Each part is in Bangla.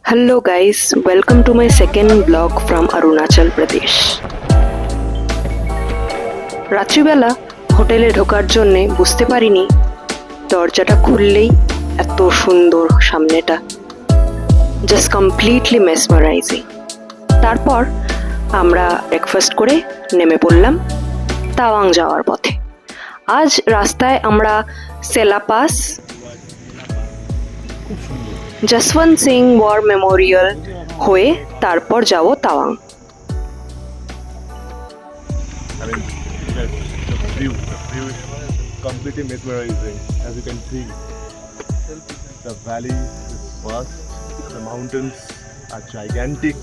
Hello guys, welcome to my second vlog from Arunachal Pradesh. রাত্রিবেলা হোটেলে ঢোকার জন্য বুঝতে পারিনি দরজাটা খুললেই এত সুন্দর সামনেটা, জাস্ট কমপ্লিটলি মেসমারাইজিং। তারপর আমরা ব্রেকফাস্ট করে নেমে পড়লাম তাওয়াং যাওয়ার পথে। আজ রাস্তায় আমরা Sela pass, Jaswant Singh war memorial হয়ে তারপর যাব Tawang. I mean, the view is completely mesmerizing. As you can see, the valley is vast, the mountains are gigantic.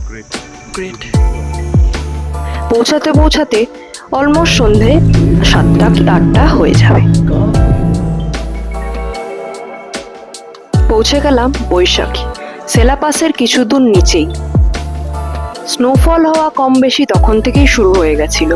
Great. পৌঁছাতে পৌঁছাতে অলমোস্ট সন্ধে 7টা কি 8টা হয়ে যাবে। পৌঁছে গেলাম বৈশাখী, সেলা পাসের কিছু দূর নিচেই। স্নোফল হওয়া কম বেশি তখন থেকেই শুরু হয়ে গেছিল।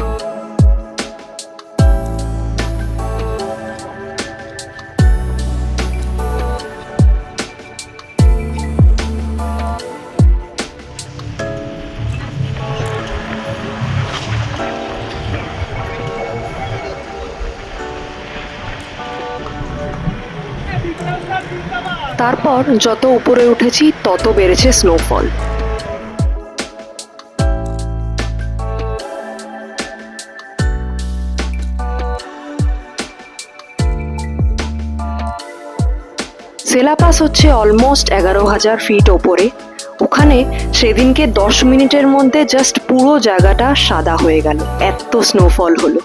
তারপর যত উপরে উঠেছি তত বেড়েছে স্নোফল। সেলা পাস হচ্ছে অলমোস্ট 11,000 ফিট ওপরে। ওখানে সেদিনকে 10 মিনিটের মধ্যে জাস্ট পুরো জায়গাটা সাদা হয়ে গেল, এত স্নোফল হলো।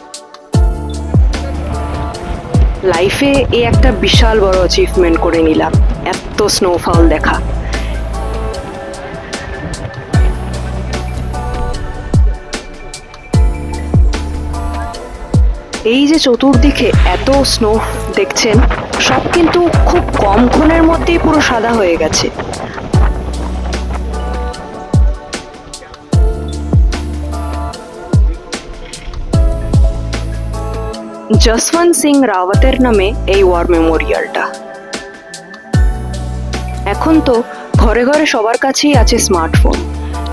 লাইফে এই একটা বিশাল বড় অ্যাচিভমেন্ট করে নিলাম, এত স্নোফল দেখা। এই যে চতুর্দিকে এত স্নো দেখছেন, সব কিন্তু খুব কম ক্ষণের মধ্যেই পুরো সাদা হয়ে গেছে। জসবন্ত সিং রাওয়াতের নামে এই ওয়ার মেমোরিয়ালটা। এখন তো ঘরে ঘরে সবার কাছেই আছে স্মার্টফোন,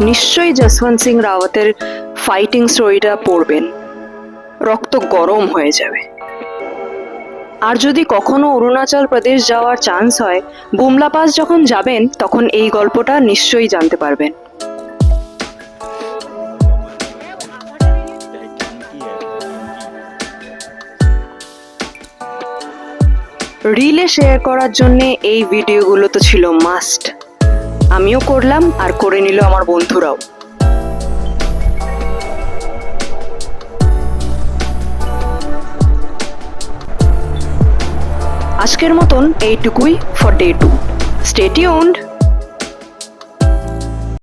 নিশ্চয়ই জসবন্ত সিং রাওয়াতের ফাইটিং স্টোরিটা পড়বেন, রক্ত গরম হয়ে যাবে। আর যদি কখনো অরুণাচল প্রদেশ যাওয়ার চান্স হয়, বুমলা পাস যখন যাবেন তখন এই গল্পটা নিশ্চয়ই জানতে পারবেন। রিলে শেয়ার করার জন্য এই ভিডিওগুলো তো ছিল মাস্ট, আমিও করলাম আর করে নিল আমার বন্ধুরাও। আজকের মতন এইটুকুই ফর ডে 2। Stay tuned.